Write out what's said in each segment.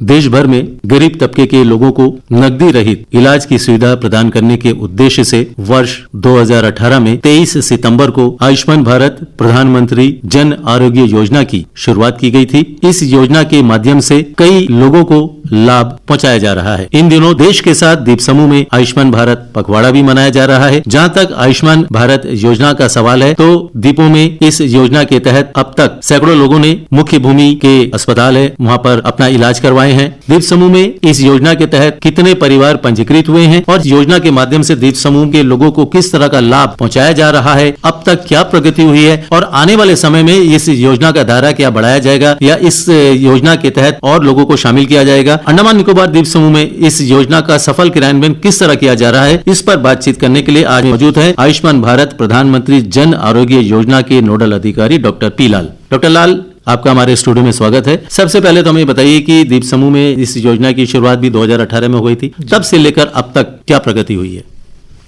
देश भर में गरीब तबके के लोगों को नकदी रहित इलाज की सुविधा प्रदान करने के उद्देश्य से वर्ष 2018 में 23 सितंबर को आयुष्मान भारत प्रधानमंत्री जन आरोग्य योजना की शुरुआत की गई थी। इस योजना के माध्यम से कई लोगों को लाभ पहुंचाया जा रहा है। इन दिनों देश के साथ द्वीप समूह में आयुष्मान भारत पखवाड़ा भी मनाया जा रहा है। जहां तक आयुष्मान भारत योजना का सवाल है, तो द्वीपों में इस योजना के तहत अब तक सैकड़ों लोगों ने मुख्य भूमि के अस्पताल है वहां पर अपना इलाज करवाए हैं। द्वीप समूह में इस योजना के तहत कितने परिवार पंजीकृत हुए हैं और योजना के माध्यम से द्वीप समूह के लोगों को किस तरह का लाभ पहुंचाया जा रहा है, अब तक क्या प्रगति हुई है और आने वाले समय में इस योजना का दायरा क्या बढ़ाया जाएगा या इस योजना के तहत और लोगों को शामिल किया जाएगा, अंडमान निकोबार द्वीप समूह में इस योजना का सफल क्रियान्वयन किस तरह किया जा रहा है, इस पर बातचीत करने के लिए आज मौजूद है आयुष्मान भारत प्रधानमंत्री जन आरोग्य योजना के नोडल अधिकारी डॉक्टर पी लाल। डॉक्टर लाल, आपका हमारे स्टूडियो में स्वागत है। सबसे पहले तो हमें बताइए कि द्वीप समूह में इस योजना की शुरुआत भी 2018 में हुई थी, तब से लेकर अब तक क्या प्रगति हुई है?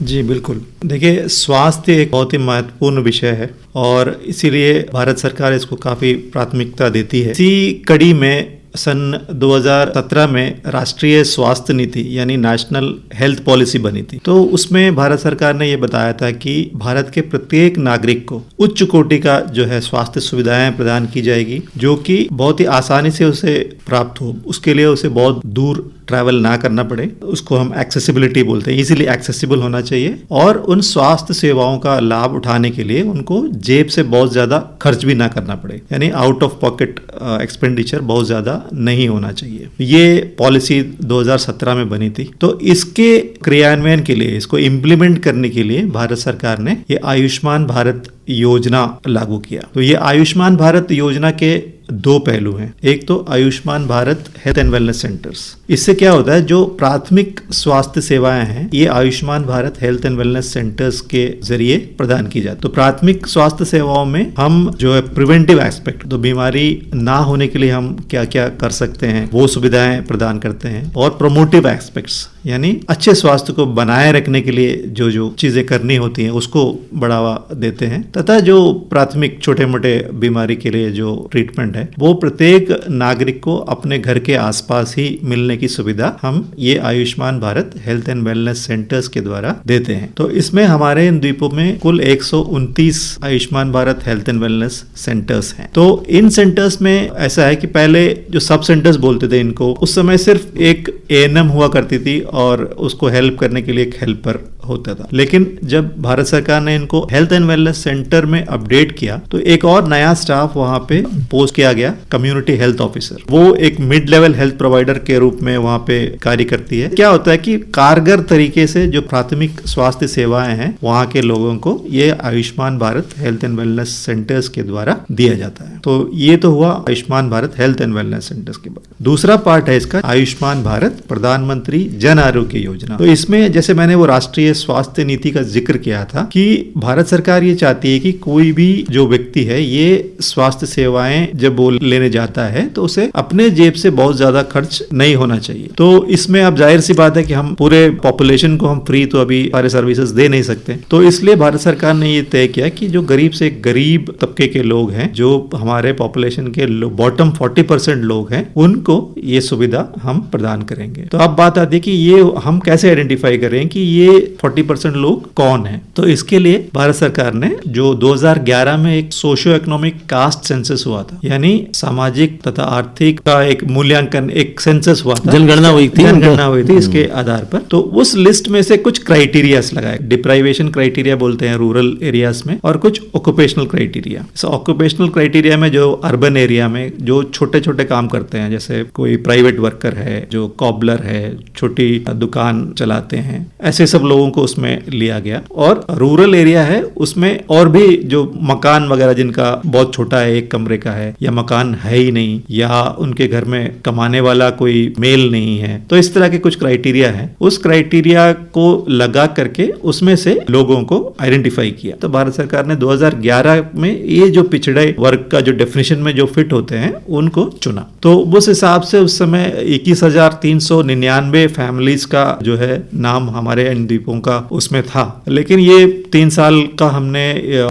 जी बिल्कुल, देखिए स्वास्थ्य एक बहुत ही महत्वपूर्ण विषय है और इसीलिए भारत सरकार इसको काफ़ी प्राथमिकता देती है। इसी कड़ी में सन 2017 में राष्ट्रीय स्वास्थ्य नीति यानी नेशनल हेल्थ पॉलिसी बनी थी। तो उसमें भारत सरकार ने ये बताया था कि भारत के प्रत्येक नागरिक को उच्च कोटि का जो है स्वास्थ्य सुविधाएं प्रदान की जाएगी, जो कि बहुत ही आसानी से उसे प्राप्त हो। उसके लिए उसे बहुत दूर ट्रैवल ना करना पड़े, उसको हम एक्सेसिबिलिटी बोलते हैं, इजीली एक्सेसिबल होना चाहिए। और उन स्वास्थ्य सेवाओं का लाभ उठाने के लिए उनको जेब से बहुत ज़्यादा खर्च भी ना करना पड़े, यानी आउट ऑफ पॉकेट एक्सपेंडिचर बहुत ज़्यादा नहीं होना चाहिए। ये पॉलिसी 2017 में बनी थी। तो इसके क्रियान्वयन के लिए, इसको इम्प्लीमेंट करने के लिए भारत सरकार ने ये आयुष्मान भारत योजना लागू किया। तो ये आयुष्मान भारत योजना के दो पहलू हैं। एक तो Ayushman Bharat health and wellness centres. इससे क्या होता है, जो प्राथमिक स्वास्थ्य सेवाएं हैं ये Ayushman Bharat health and wellness centres के जरिए प्रदान की जाती। तो प्राथमिक स्वास्थ्य सेवाओं में हम जो है प्रिवेंटिव एस्पेक्ट, तो बीमारी ना होने के लिए हम क्या क्या कर सकते हैं वो सुविधाएं प्रदान करते हैं। और प्रोमोटिव एस्पेक्ट्स यानी अच्छे स्वास्थ्य को बनाए रखने के लिए जो जो चीजें करनी होती हैं उसको बढ़ावा देते हैं। तथा जो प्राथमिक छोटे मोटे बीमारी के लिए जो ट्रीटमेंट है वो प्रत्येक नागरिक को अपने घर के आसपास ही मिलने की सुविधा हम ये Ayushman Bharat health and wellness centres के द्वारा देते हैं। तो इसमें हमारे इन द्वीपों में कुल 129 Ayushman Bharat health and wellness centres हैं। तो इन सेंटर्स में ऐसा है कि पहले जो सब सेंटर्स बोलते थे इनको, उस समय सिर्फ एक एएनएम हुआ करती थी और उसको हेल्प करने के लिए एक हेल्पर होता था। लेकिन जब भारत सरकार ने इनको हेल्थ एंड वेलनेस सेंटर में अपडेट किया तो एक और नया स्टाफ वहां पे पोस्ट किया गया, कम्युनिटी हेल्थ ऑफिसर। वो एक मिड लेवल हेल्थ प्रोवाइडर के रूप में वहां पे कार्य करती है। क्या होता है कि कारगर तरीके से जो प्राथमिक स्वास्थ्य सेवाएं हैं वहां के लोगों को ये Ayushman Bharat health and wellness centres के द्वारा दिया जाता है। तो ये तो हुआ Ayushman Bharat health and wellness centres के बारे में। दूसरा पार्ट है इसका आयुष्मान भारत प्रधानमंत्री जन आरोग्य योजना। तो इसमें जैसे मैंने वो राष्ट्रीय स्वास्थ्य नीति का जिक्र किया था कि भारत सरकार ये चाहती है कि कोई भी जो व्यक्ति है ये स्वास्थ्य सेवाएं जब वो लेने जाता है तो उसे अपने जेब से बहुत ज्यादा खर्च नहीं होना चाहिए। तो इसमें अब जाहिर सी बात है कि हम पूरे पॉपुलेशन को हम फ्री तो अभी सारे सर्विसेज दे नहीं सकते। तो इसलिए भारत सरकार ने ये तय किया कि जो गरीब से गरीब तबके के लोग हैं, जो हमारे पॉपुलेशन के बॉटम 40% लोग हैं, उनको ये सुविधा हम प्रदान करेंगे। तो अब बात आती है कि ये हम कैसे आइडेंटिफाई करें कि ये 40% लोग कौन हैं। तो इसके लिए भारत सरकार ने जो 2011 में एक सोशियो इकोनॉमिक कास्ट सेंसस हुआ था, यानी सामाजिक तथा आर्थिक का एक मूल्यांकन, एक सेंसस हुआ था, जनगणना हुई थी इसके आधार पर। तो उस लिस्ट में से कुछ क्राइटेरियाज लगाए, डिप्राइवेशन क्राइटेरिया बोलते हैं रूरल एरियाज में, और कुछ ऑक्यूपेशनल क्राइटेरिया। ऑक्यूपेशनल क्राइटेरिया में जो अर्बन एरिया में जो छोटे छोटे काम करते हैं, जैसे कोई प्राइवेट वर्कर है, जो कॉबलर है, छोटी दुकान चलाते हैं, ऐसे सब लोगों को उसमें लिया गया। और रूरल एरिया है उसमें और भी जो मकान वगैरह जिनका बहुत छोटा है, एक कमरे का है, या मकान है ही नहीं, या उनके घर में कमाने वाला कोई मेल नहीं है, तो इस तरह के कुछ क्राइटेरिया है। उस क्राइटेरिया को लगा करके उसमें से लोगों को आइडेंटिफाई किया। तो भारत सरकार ने 2011 में ये जो पिछड़े वर्ग का जो डेफिनेशन में जो फिट होते हैं उनको चुना। तो उस हिसाब से उस समय 21,399 फैमिली रिलीज का जो है नाम हमारे इन द्वीपों का उसमें था, लेकिन ये 3 साल का हमने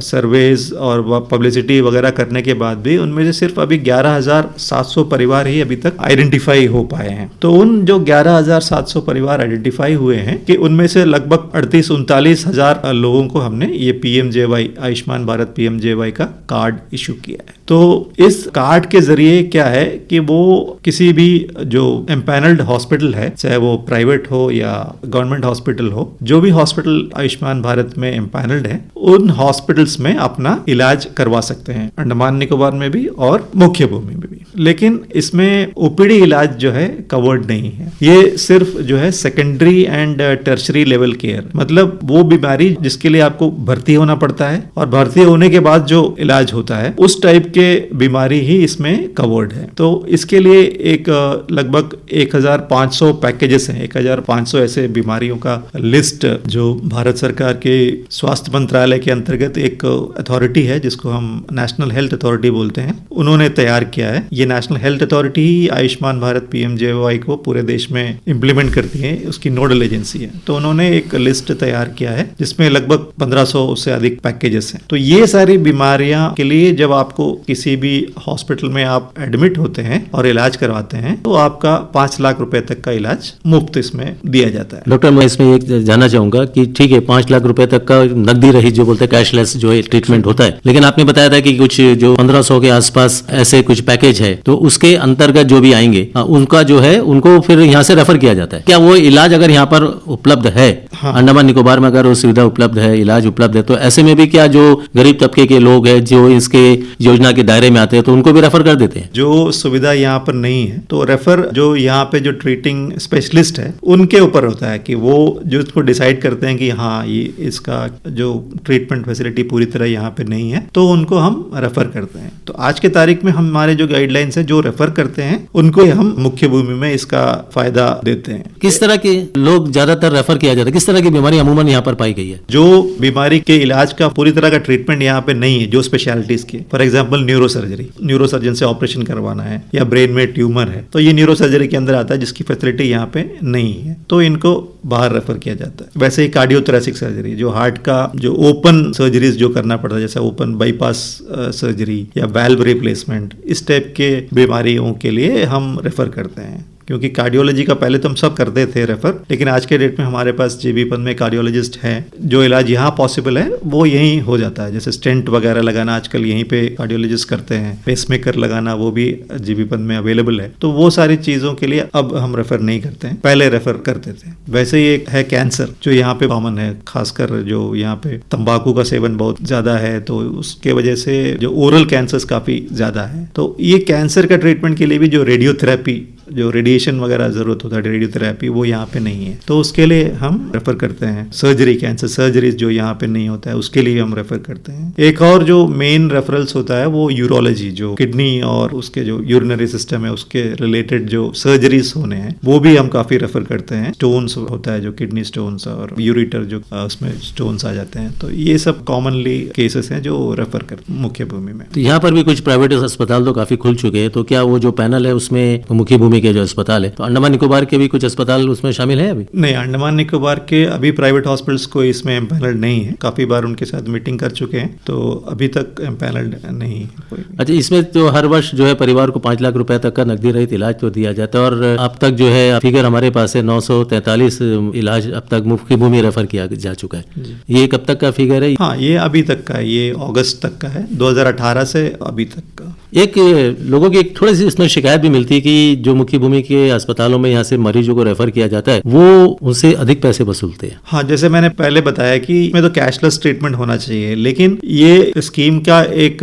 सर्वेज और पब्लिसिटी वगैरह करने के बाद भी उनमें से सिर्फ अभी 11,700 परिवार ही अभी तक आइडेंटिफाई हो पाए हैं। तो उन जो 11,700 परिवार आइडेंटिफाई हुए हैं कि उनमें से लगभग 38-39 हजार लोगों को हमने ये पीएमजेवाई, आयुष्मान भारत पीएमजेवाई का कार्ड इशू किया है। तो इस कार्ड के जरिए क्या है कि वो किसी भी जो एम्पैनल्ड हॉस्पिटल है, चाहे वो प्राइवेट हो या गवर्नमेंट हॉस्पिटल हो, जो भी हॉस्पिटल आयुष्मान भारत में एम्पैनल्ड है, उन हॉस्पिटल्स में अपना इलाज करवा सकते हैं, अंडमान निकोबार में भी और मुख्य भूमि में भी। लेकिन इसमें ओपीडी इलाज जो है कवर्ड नहीं है। ये सिर्फ जो है secondary and tertiary level care, मतलब वो बीमारी जिसके लिए आपको भर्ती होना पड़ता है और भर्ती होने के बाद जो इलाज होता है, उस टाइप के बीमारी ही इसमें कवर्ड है। तो इसके लिए एक लगभग 1,500 पैकेजेस हैं, 1,500 ऐसे बीमारियों का लिस्ट जो भारत सरकार के स्वास्थ्य मंत्रालय के अंतर्गत एक अथॉरिटी है जिसको हम नेशनल हेल्थ अथॉरिटी बोलते हैं, उन्होंने तैयार किया है। ये नेशनल हेल्थ अथॉरिटी ही आयुष्मान भारत पीएमजेवाई को पूरे देश में इंप्लीमेंट करती है, उसकी नोडल एजेंसी है। तो उन्होंने एक लिस्ट तैयार किया है जिसमें लगभग 1500 से अधिक पैकेजेस हैं। तो ये सारी बीमारियां के लिए जब आपको किसी भी हॉस्पिटल में आप एडमिट होते हैं और इलाज करवाते हैं तो आपका 5 लाख रुपए तक का इलाज मुफ्त इसमें दिया जाता है। डॉक्टर, मैं इसमें एक जानना चाहूंगा कि ठीक है 5 लाख रुपए तक का नकदी रहित जो बोलते हैं कैशलेस जो है ट्रीटमेंट होता है, लेकिन आपने बताया था कि कुछ जो 1500 के आसपास ऐसे कुछ पैकेज है, तो उसके अंतर्गत जो भी आएंगे उनका जो है उनको फिर यहाँ से रेफर किया जाता है। क्या वो इलाज अगर यहाँ पर उपलब्ध है, हाँ। अंडमान निकोबार में अगर वो सुविधा उपलब्ध है, इलाज उपलब्ध है, तो ऐसे में भी क्या जो गरीब तबके के लोग हैं जो इसके योजना के दायरे में आते हैं तो उनको भी रेफर कर देते हैं? जो सुविधा यहाँ पर नहीं है तो रेफर जो यहाँ पे जो ट्रीटिंग स्पेशलिस्ट है उनके ऊपर होता है कि वो जो इसको डिसाइड करते हैं कि हाँ ये इसका जो ट्रीटमेंट फैसिलिटी पूरी तरह यहाँ पे नहीं है तो उनको हम रेफर करते हैं। तो आज के तारीख में हमारे जो गाइडलाइंस है जो रेफर करते हैं उनको हम मुख्य भूमि में इसका फायदा देते हैं। किस तरह के लोग ज्यादातर रेफर किया जाता है, किस तरह की बीमारी अमूमन यहाँ पर पाई गई है? जो बीमारी के इलाज का पूरी तरह का ट्रीटमेंट यहाँ पे नहीं है, जो स्पेशलिटीज के, फॉर एग्जांपल न्यूरोसर्जरी, न्यूरोसर्जन से ऑपरेशन करवाना है या ब्रेन में ट्यूमर है तो ये न्यूरोसर्जरी के अंदर आता है जिसकी फैसिलिटी यहाँ पे नहीं है, तो इनको बाहर रेफर किया जाता है। वैसे ही कार्डियोथोरेसिक सर्जरी, जो हार्ट का जो ओपन सर्जरीज जो करना पड़ता है, जैसे ओपन बाईपास सर्जरी या वाल्व रिप्लेसमेंट, इस टाइप के बीमारियों के लिए हम रेफर करते हैं। क्योंकि कार्डियोलॉजी का पहले तो हम सब करते थे रेफर, लेकिन आज के डेट में हमारे पास जीबीपन में कार्डियोलॉजिस्ट हैं, जो इलाज यहाँ पॉसिबल है वो यहीं हो जाता है। जैसे स्टेंट वगैरह लगाना आजकल यहीं पे कार्डियोलॉजिस्ट करते हैं, पेसमेकर लगाना वो भी जीबीपन में अवेलेबल है। तो वो सारी चीजों के लिए अब हम रेफर नहीं करते हैं, पहले रेफर करते थे। वैसे ही एक है कैंसर जो यहाँ पे कॉमन है, खासकर जो यहाँ पे तंबाकू का सेवन बहुत ज्यादा है तो उसके वजह से जो ओरल कैंसर्स काफी ज्यादा है। तो ये कैंसर का ट्रीटमेंट के लिए भी जो रेडियोथेरेपी, जो रेडिएशन वगैरह जरूरत होता है, रेडियोथेरेपी, वो यहाँ पे नहीं है तो उसके लिए हम रेफर करते हैं। सर्जरी, कैंसर सर्जरीज जो यहाँ पे नहीं होता है उसके लिए हम रेफर करते हैं। एक और जो मेन रेफरल्स होता है वो यूरोलॉजी, जो किडनी और उसके जो यूरिनरी सिस्टम है उसके रिलेटेड जो सर्जरीज होने हैं वो भी हम काफी रेफर करते हैं। स्टोन्स होता है जो किडनी स्टोन्स और यूरिटर जो उसमें स्टोन्स आ जाते हैं, तो ये सब कॉमनली केसेस हैं जो रेफर करते हैं मुख्य भूमि में। तो यहाँ पर भी कुछ प्राइवेट अस्पताल तो काफी खुल चुके हैं, तो क्या वो जो पैनल है उसमें मुख्य भूमि के जो अस्पताल है, तो अंडमान निकोबार के भी कुछ अस्पताल उसमें शामिल है अभी? नहीं, अंडमान निकोबार के अभी प्राइवेट हॉस्पिटल्स को इसमें एम्पैनल्ड नहीं है। काफी बार उनके साथ मीटिंग कर चुके हैं तो अभी तक एम्पैनल्ड नहीं है कोई। अच्छा, इसमें तो हर वर्ष जो है परिवार को 5 लाख रुपए तक का नकदी रहित इलाज तो दिया जाता है और अब तक जो है फिगर हमारे पास है 943 इलाज अब तक मुख्य भूमि रेफर किया जा चुका है। ये कब तक का फिगर है? हाँ, ये अभी तक का है, ये अगस्त तक का है, 2018 से अभी तक का। एक लोगों की एक थोड़ी सी इसमें शिकायत भी मिलती है कि जो मुख्य भूमि के अस्पतालों में यहाँ से मरीजों को रेफर किया जाता है वो उनसे अधिक पैसे वसूलते हैं। हाँ, जैसे मैंने पहले बताया कि इसमें तो कैशलेस ट्रीटमेंट होना चाहिए, लेकिन ये स्कीम का एक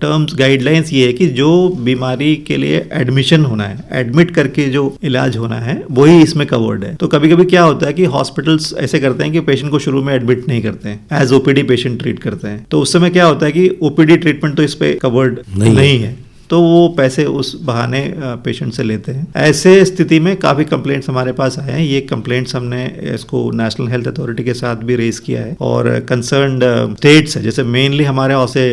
टर्म्स गाइडलाइंस ये है कि जो बीमारी के लिए एडमिशन होना है, एडमिट करके जो इलाज होना है वही इसमें कवर्ड है। तो कभी कभी क्या होता है कि हॉस्पिटल्स ऐसे करते हैं कि पेशेंट को शुरू में एडमिट नहीं करते हैं, एज ओपीडी पेशेंट ट्रीट करते हैं, तो उस समय क्या होता है कि ओपीडी ट्रीटमेंट तो इस पे कवर्ड नहीं है। तो वो पैसे उस बहाने पेशेंट से लेते हैं। ऐसे स्थिति में काफ़ी कंप्लेंट्स हमारे पास आए हैं। ये कंप्लेंट्स हमने इसको नेशनल हेल्थ अथॉरिटी के साथ भी रेज किया है और कंसर्न्ड स्टेट्स है, जैसे मेनली हमारे यहाँ से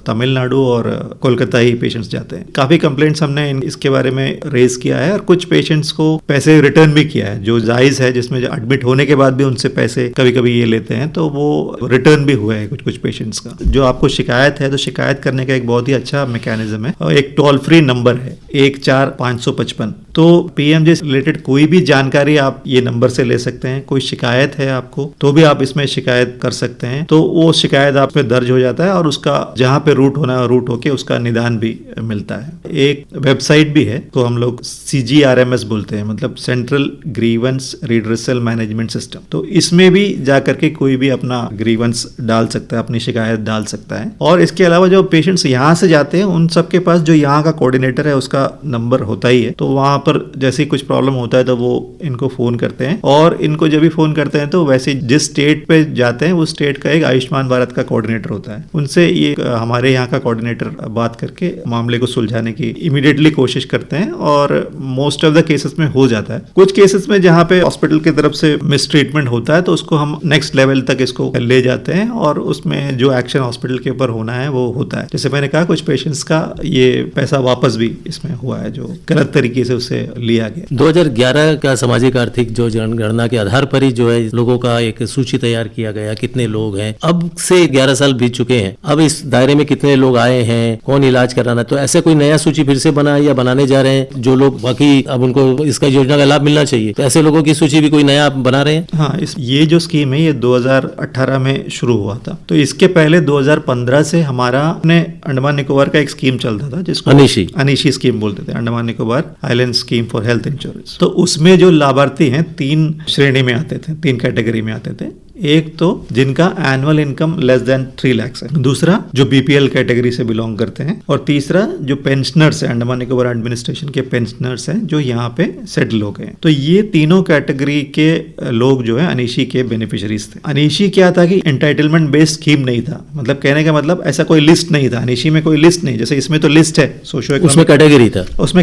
तमिलनाडु और कोलकाता ही पेशेंट्स जाते हैं। काफ़ी कंप्लेंट्स हमने इसके बारे में रेज किया है और कुछ पेशेंट्स को पैसे रिटर्न भी किया है, जो जायज़ है, जिसमें एडमिट होने के बाद भी उनसे पैसे कभी कभी ये लेते हैं, तो वो रिटर्न भी हुआ है कुछ पेशेंट्स का। जो आपको शिकायत है तो शिकायत करने का एक बहुत ही अच्छा मैकेनिज्म है और एक टोल फ्री नंबर है 14555। तो पीएमजे से रिलेटेड कोई भी जानकारी आप ये नंबर से ले सकते हैं। कोई शिकायत है आपको तो भी आप इसमें शिकायत कर सकते हैं, तो वो शिकायत आप में दर्ज हो जाता है और उसका जहाँ पे रूट होना है रूट होके उसका निदान भी मिलता है। एक वेबसाइट भी है तो हम लोग CGRMS बोलते हैं, मतलब central grievance redressal management system. तो इसमें भी जाकर के कोई भी अपना ग्रीवेंस डाल सकता है, अपनी शिकायत डाल सकता है। और इसके अलावा जो पेशेंट्स यहाँ से जाते हैं उन सबके पास जो यहाँ का कोऑर्डिनेटर है उसका नंबर होता ही है, तो वहाँ पर जैसे ही कुछ प्रॉब्लम होता है तो वो इनको फोन करते हैं और इनको जब भी फोन करते हैं तो वैसे जिस स्टेट पे जाते हैं उस स्टेट का एक आयुष्मान भारत का कोऑर्डिनेटर होता है, उनसे ये हमारे यहाँ का कोऑर्डिनेटर बात करके मामले को सुलझाने की इमीडिएटली कोशिश करते हैं और मोस्ट ऑफ द केसेस में हो जाता है। कुछ केसेस में जहाँ पे हॉस्पिटल की तरफ से मिस ट्रीटमेंट होता है तो उसको हम नेक्स्ट लेवल तक इसको ले जाते हैं और उसमें जो एक्शन हॉस्पिटल के ऊपर होना है वो होता है। जैसे मैंने कहा कुछ पेशेंट्स का ये पैसा वापस भी इसमें हुआ है जो गलत तरीके से उससे लिया गया। 2011 का सामाजिक आर्थिक जो जनगणना के आधार पर ही जो है लोगों का एक सूची तैयार किया गया, कितने लोग हैं। अब से 11 साल बीत चुके हैं, अब इस दायरे में कितने लोग आए हैं, कौन इलाज कराना, तो ऐसे कोई नया सूची फिर से बना या बनाने जा रहे हैं जो लोग बाकी अब उनको इसका योजना का लाभ मिलना चाहिए, तो ऐसे लोगों की सूची भी कोई नया बना रहे हैं? हाँ, ये जो स्कीम है ये 2018 में शुरू हुआ था, तो इसके पहले 2015 से हमारा अपने अंडमान निकोबार का एक स्कीम चलता था जिसको अनीशी स्कीम बोलते थे, Andaman Nicobar island scheme for health insurance. तो उसमें जो लाभार्थी हैं 3 श्रेणी में आते थे, 3 कैटेगरी में आते थे। एक तो जिनका annual income less than 3 lakh है, दूसरा जो बीपीएल कैटेगरी से बिलोंग करते हैं और तीसरा जो पेंशनर्स हैं, अंडमान निकोबार एडमिनिस्ट्रेशन के पेंशनर्स हैं जो यहाँ पे सेटल हो गए। तो ये तीनों कैटेगरी के लोग जो है अनीशी के बेनिफिशियरीज थे। अनीशी क्या था कि एंटाइटलमेंट बेस्ड स्कीम नहीं था, मतलब कहने का मतलब ऐसा कोई लिस्ट नहीं था, अनीशी में कोई लिस्ट नहीं, जैसे इसमें तो लिस्ट है सोशो इकोनॉमिक, उसमें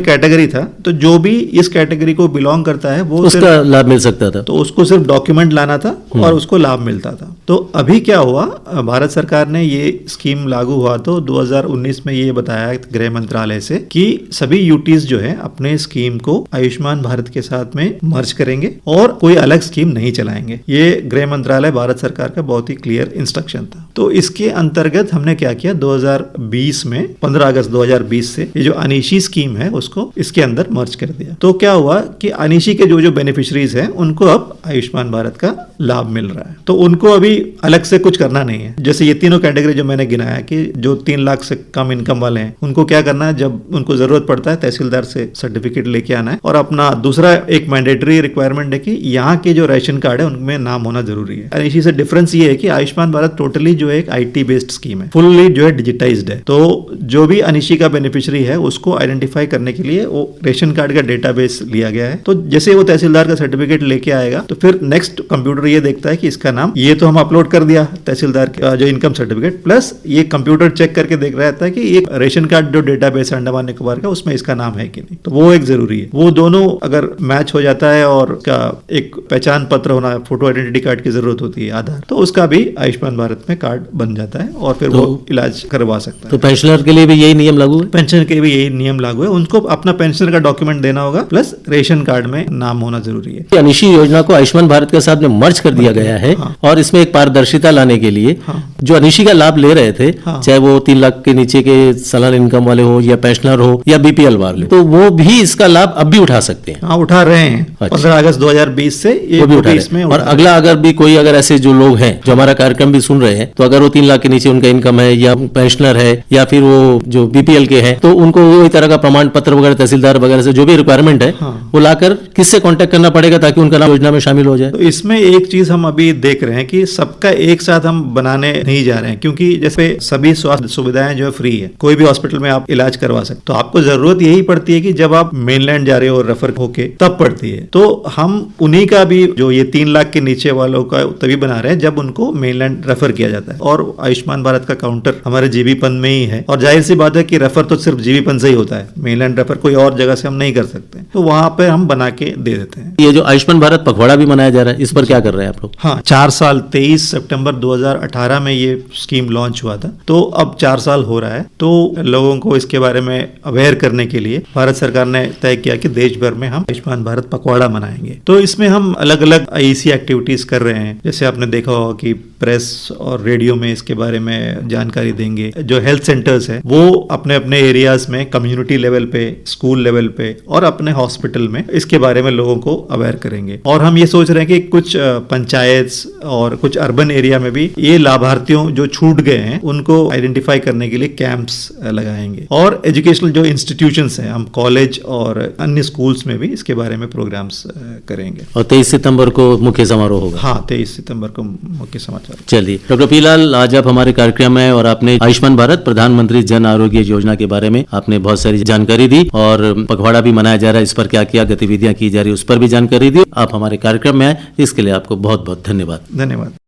कैटेगरी था, तो जो भी इस कैटेगरी को बिलोंग करता है वो उसका लाभ मिल सकता था, तो उसको सिर्फ डॉक्यूमेंट लाना था और उसको लाभ मिलता था। तो अभी क्या हुआ, भारत सरकार ने ये स्कीम लागू हुआ तो 2019 में ये बताया गृह मंत्रालय से कि सभी यूटीज जो है अपने स्कीम को आयुष्मान भारत के साथ में मर्ज करेंगे और कोई अलग स्कीम नहीं चलाएंगे। ये गृह मंत्रालय भारत सरकार का बहुत ही क्लियर इंस्ट्रक्शन था। तो इसके अंतर्गत हमने क्या किया, 2020 में 15 अगस्त 2020 से ये जो अनीशी स्कीम है उसको इसके अंदर मर्ज कर दिया। तो क्या हुआ कि अनीशी के जो बेनिफिशरीज हैं उनको अब आयुष्मान भारत का लाभ मिल रहा है, तो उनको अभी अलग से कुछ करना नहीं है। जैसे ये तीनों कैटेगरी जो मैंने गिनाया कि जो 3 लाख से कम इनकम वाले हैं उनको क्या करना है, जब उनको जरूरत पड़ता है तहसीलदार से सर्टिफिकेट लेके आना है और अपना दूसरा एक मैंडेटरी रिक्वायरमेंट है कि यहाँ के जो राशन कार्ड है उनमें नाम होना जरूरी है। इसी से डिफरेंस ये है कि आयुष्मान भारत टोटली जो है एक IT बेस्ड स्कीम है, फुल्ली जो है डिजिटाइज्ड है। तो जो भी अनीशी का बेनिफिशियरी है उसको आइडेंटिफाई करने के लिए वो रेशन कार्ड का डेटाबेस लिया गया है। तो जैसे वो तहसीलदार का सर्टिफिकेट लेके आएगा तो फिर नेक्स्ट कंप्यूटर ये देखता है कि इसका नाम, ये तो हम अपलोड कर दिया तहसीलदार का जो इनकम सर्टिफिकेट, प्लस ये कंप्यूटर चेक करके देख रहा था कि ये रेशन कार्ड जो डेटाबेस है अंडमान निकोबार का उसमें इसका नाम है कि नहीं, तो वो एक जरूरी है। वो दोनों अगर मैच हो जाता है और उसका एक पहचान पत्र होना, फोटो आइडेंटिटी कार्ड की जरूरत होती है, आधार, तो उसका भी आयुष्मान भारत में कार्ड बन जाता है और फिर वो इलाज करवा सकता है। तो पेंशनर के लिए भी यही नियम लागू है? पेंशनर के लिए भी यही नियम लागू है, उनको अपना पेंशनर का डॉक्यूमेंट देना होगा प्लस रेशन कार्ड में नाम होना जरूरी है। अनीशी योजना को आयुष्मान भारत के साथ में मर्ज कर दिया गया है और इसमें एक पारदर्शिता लाने के लिए जो अनीशी का लाभ ले रहे थे, चाहे वो 3 लाख के नीचे के सालाना इनकम वाले हो या पेंशनर हो या बीपीएल वाले, तो वो भी इसका लाभ अब भी उठा सकते हैं। हाँ, उठा रहे हैं। 15 अगस्त 2020 से ये भी उठा इसमें और अगला अगर भी कोई अगर ऐसे जो लोग हैं जो हमारा कार्यक्रम भी सुन रहे हैं, तो अगर वो 3 लाख के नीचे उनका इनकम है या पेंशनर है या फिर वो जो बीपीएल के हैं, तो उनको वो तरह का प्रमाण पत्र वगैरह तहसीलदार वगैरह से जो भी रिक्वायरमेंट है वो लाकर किससे कांटेक्ट करना पड़ेगा ताकि उनका नाम योजना में शामिल हो जाए? तो इसमें एक चीज हम अभी देख रहे हैं कि सबका एक साथ हम बनाने नहीं जा रहे हैं, क्योंकि जैसे सभी स्वास्थ्य सुविधाएं जो है फ्री है, कोई भी हॉस्पिटल में आप इलाज करवा सकते, तो आपको जरूरत यही पड़ती है कि जब आप मेनलैंड जा रहे हो रेफर होके तब पड़ती है। तो हम उन्हीं का भी जो ये 3 लाख के नीचे वालों का तभी बना रहे हैं जब उनको मेनलैंड रेफर किया जाता है। जाता है। और आयुष्मान भारत का काउंटर हमारे जीबीपन में ही है, और जाहिर सी बात है कि रेफर तो सिर्फ जीबीपन से ही होता है, मेनलैंड रेफर कोई और जगह से हम नहीं कर सकते, तो वहां पे हम बना के दे देते हैं। ये जो आयुष्मान भारत पखवाड़ा भी मनाया जा रहा है, इस पर क्या कर रहे हैं आप लोग? हाँ, 4 साल 23 सितंबर 2018 में ये स्कीम लॉन्च हुआ था, तो अब 4 साल हो रहा है। तो लोगों को इसके बारे में अवेयर करने के लिए भारत सरकार ने तय किया कि देश भर में हम आयुष्मान भारत पखवाड़ा मनाएंगे। तो इसमें हम अलग अलग ऐसी एक्टिविटीज कर रहे हैं, जैसे आपने देखा होगा कि प्रेस और रेडियो में इसके बारे में जानकारी देंगे। जो हेल्थ सेंटर्स है वो अपने अपने एरियाज में कम्युनिटी लेवल पे, स्कूल लेवल पे और अपने हॉस्पिटल में इसके बारे में लोगों को अवेयर करेंगे। और हम ये सोच रहे हैं कि कुछ पंचायत और कुछ अर्बन एरिया में भी ये लाभार्थियों जो छूट गए हैं उनको आइडेंटिफाई करने के लिए कैंप्स लगाएंगे। और एजुकेशनल जो इंस्टीट्यूशंस हैं, हम कॉलेज और अन्य स्कूल्स में भी इसके बारे में प्रोग्राम्स करेंगे। और 23 सितंबर को मुख्य समारोह होगा। हाँ, 23 सितंबर को मुख्य समाचार। चलिए डॉक्टर पीलाल, आज आप हमारे कार्यक्रम में और आपने आयुष्मान भारत प्रधानमंत्री जन आरोग्य योजना के बारे में आपने बहुत सारी जानकारी दी, और पखवाड़ा भी मनाया जा रहा है, इस पर क्या क्या गतिविधियां की जा रही है उस पर भी जानकारी दी। आप हमारे कार्यक्रम में आए, इसके लिए आपको बहुत बहुत धन्यवाद। धन्यवाद।